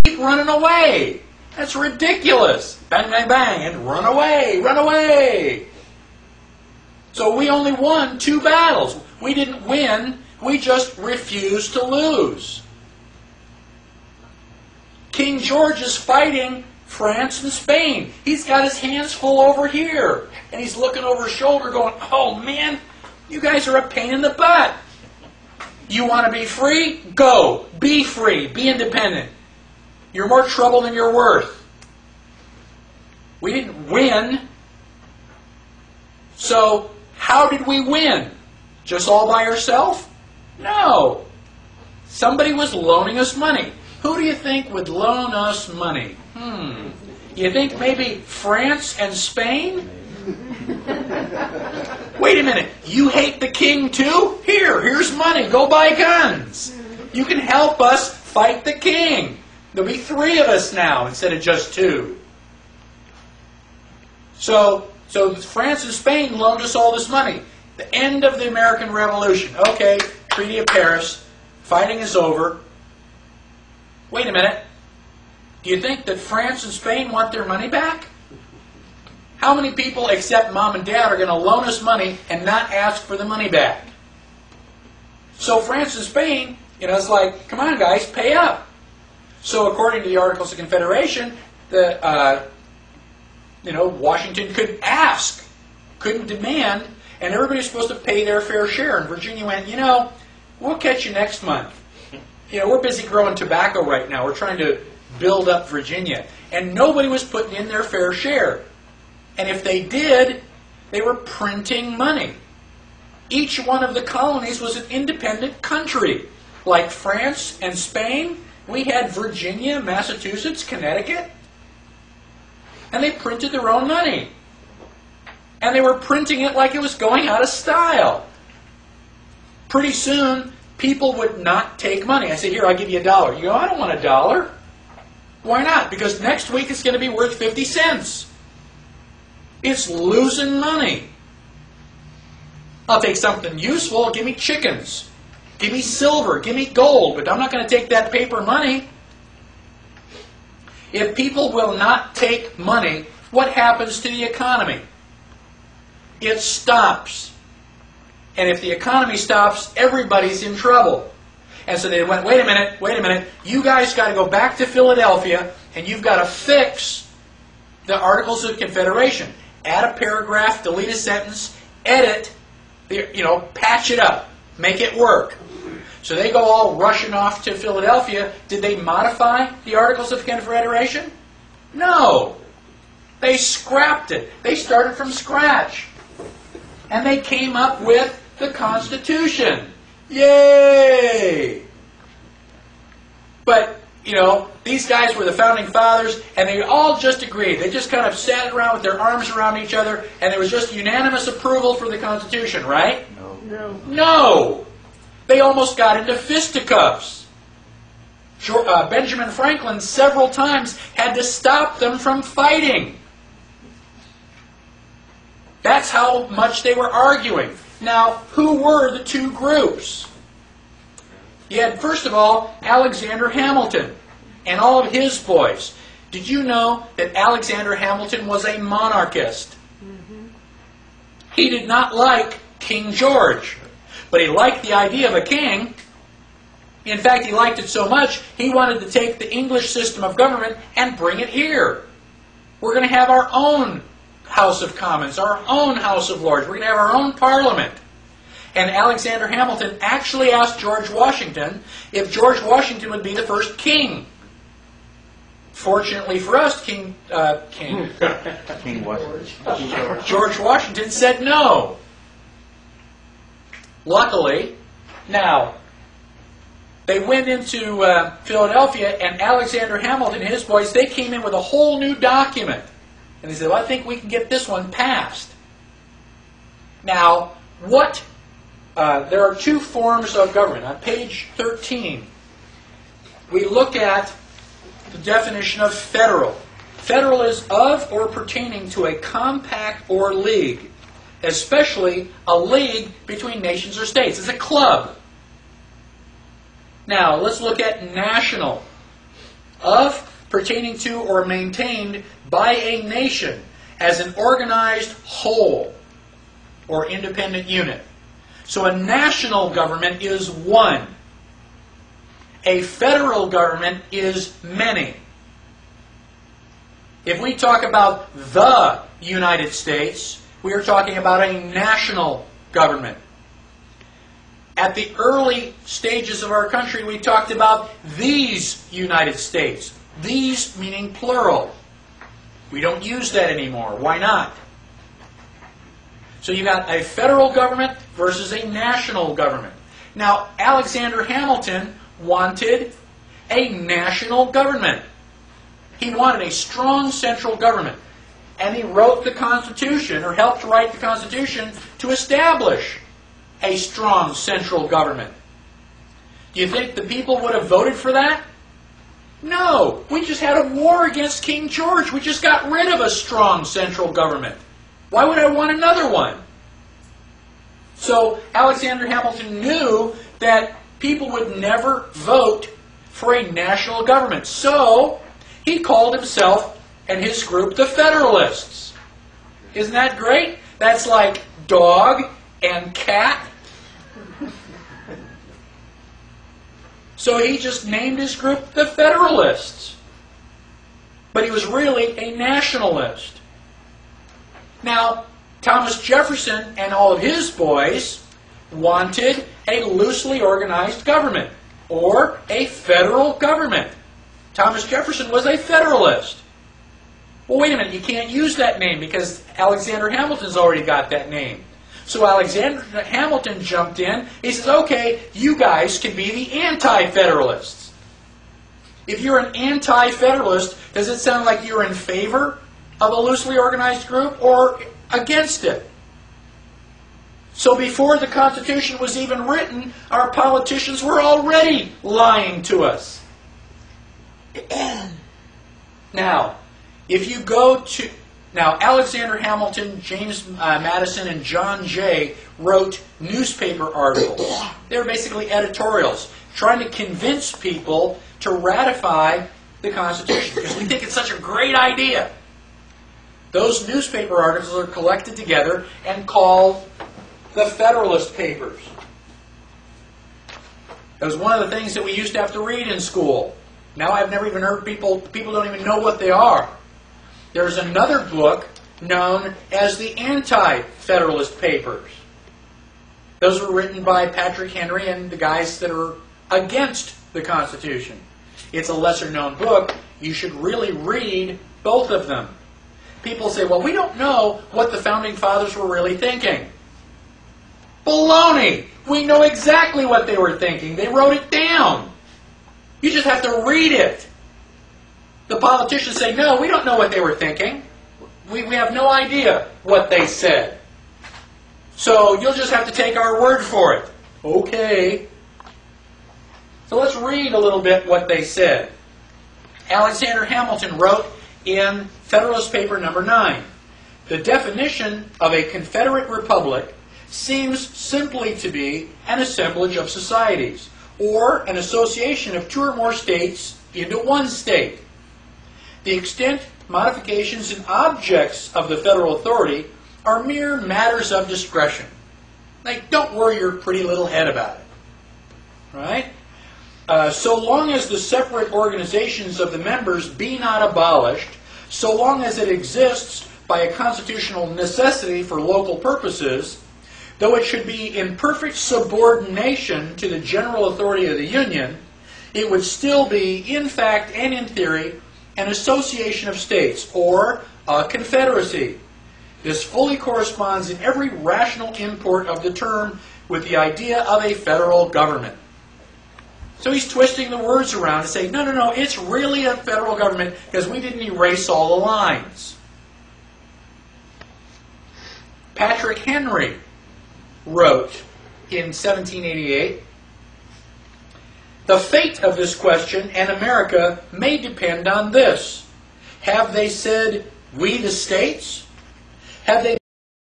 keep running away. That's ridiculous. Bang, bang, bang, and run away, run away. So we only won 2 battles. We didn't win, we just refused to lose. King George is fighting France and Spain. He's got his hands full over here. And he's looking over his shoulder going, oh man, you guys are a pain in the butt. You want to be free? Go. Be free. Be independent. You're more trouble than you're worth. We didn't win. So, how did we win? Just all by ourselves? No. Somebody was loaning us money. Who do you think would loan us money? You think maybe France and Spain? Wait a minute. You hate the king too? Here's money. Go buy guns. You can help us fight the king. There'll be 3 of us now instead of just 2. So France and Spain loaned us all this money. The end of the American Revolution. Okay, Treaty of Paris. Fighting is over. Wait a minute. Do you think that France and Spain want their money back? How many people except mom and dad are going to loan us money and not ask for the money back? So France and Spain, it's like, come on guys, pay up. So according to the Articles of Confederation, Washington could ask, couldn't demand, and everybody's supposed to pay their fair share. And Virginia went, we'll catch you next month. We're busy growing tobacco right now. We're trying to build up Virginia. And nobody was putting in their fair share. And if they did, they were printing money. Each one of the colonies was an independent country. Like France and Spain, we had Virginia, Massachusetts, Connecticut. And they printed their own money. And they were printing it like it was going out of style. Pretty soon, people would not take money. I say, here, I'll give you $1. You go, I don't want $1. Why not? Because next week it's going to be worth 50 cents. It's losing money. I'll take something useful. Give me chickens. Give me silver. Give me gold. But I'm not going to take that paper money. If people will not take money, what happens to the economy? It stops. And if the economy stops, everybody's in trouble. And so they went, wait a minute, you guys got to go back to Philadelphia and you've got to fix the Articles of Confederation. Add a paragraph, delete a sentence, edit, patch it up, make it work. So they go all rushing off to Philadelphia. Did they modify the Articles of Confederation? No. They scrapped it. They started from scratch. And they came up with the Constitution. Yay! But, these guys were the founding fathers, and they all just agreed. They just kind of sat around with their arms around each other, and there was just unanimous approval for the Constitution, right? No! They almost got into fisticuffs. Benjamin Franklin several times had to stop them from fighting. That's how much they were arguing. Now, who were the 2 groups? You had, first of all, Alexander Hamilton and all of his boys. Did you know that Alexander Hamilton was a monarchist? He did not like King George, but he liked the idea of a king. In fact, he liked it so much, he wanted to take the English system of government and bring it here. We're going to have our own House of Commons, our own House of Lords. We're going to have our own Parliament. And Alexander Hamilton actually asked George Washington if George Washington would be the first king. Fortunately for us, King Washington. George Washington said no. Luckily, now, they went into Philadelphia, and Alexander Hamilton and his boys, they came in with a whole new document. And they said, well, I think we can get this one passed. Now, there are 2 forms of government. On page 13, we look at the definition of federal. Federal is of or pertaining to a compact or league, especially a league between nations or states. It's a club. Now, let's look at national. of, pertaining to, or maintained by a nation as an organized whole or independent unit. So a national government is one. A federal government is many. If we talk about the United States, we are talking about a national government. At the early stages of our country, we talked about these United States. These meaning plural. We don't use that anymore. Why not? So you got a federal government versus a national government. Now, Alexander Hamilton wanted a national government. He wanted a strong central government. And he wrote the Constitution, or helped write the Constitution, to establish a strong central government. Do you think the people would have voted for that? No. We just had a war against King George. We just got rid of a strong central government. Why would I want another one? So Alexander Hamilton knew that people would never vote for a national government. So he called himself and his group the Federalists. Isn't that great? That's like dog and cat. So he just named his group the Federalists. But he was really a nationalist. Now, Thomas Jefferson and all of his boys wanted a loosely organized government, or a federal government. Thomas Jefferson was a Federalist. Well, wait a minute, you can't use that name because Alexander Hamilton's already got that name. So Alexander Hamilton jumped in. He says, okay, you guys can be the anti-Federalists. If you're an anti-Federalist, does it sound like you're in favor of a loosely organized group or against it? So before the Constitution was even written, our politicians were already lying to us. Now, if you go to... Now, Alexander Hamilton, James Madison, and John Jay wrote newspaper articles. They were basically editorials, trying to convince people to ratify the Constitution, because we think it's such a great idea. Those newspaper articles are collected together and called the Federalist Papers. That was one of the things that we used to have to read in school. Now I've never even heard people don't even know what they are. There's another book known as the Anti-Federalist Papers. Those were written by Patrick Henry and the guys that are against the Constitution. It's a lesser-known book. You should really read both of them. People say, well, we don't know what the Founding Fathers were really thinking. Baloney! We know exactly what they were thinking. They wrote it down. You just have to read it. The politicians say, no, we don't know what they were thinking. We have no idea what they said. So you'll just have to take our word for it. Okay. So let's read a little bit what they said. Alexander Hamilton wrote in Federalist Paper number 9, the definition of a Confederate Republic seems simply to be an assemblage of societies, or an association of two or more states into one state. The extent, modifications, and objects of the federal authority are mere matters of discretion. Like, don't worry your pretty little head about it. Right? So long as the separate organizations of the members be not abolished, so long as it exists by a constitutional necessity for local purposes, though it should be in perfect subordination to the general authority of the Union, it would still be, in fact and in theory, an association of states, or a confederacy. This fully corresponds in every rational import of the term with the idea of a federal government. So he's twisting the words around to say, no, it's really a federal government because we didn't erase all the lines. Patrick Henry wrote in 1788, the fate of this question and America may depend on this. Have they said, we the states? Have they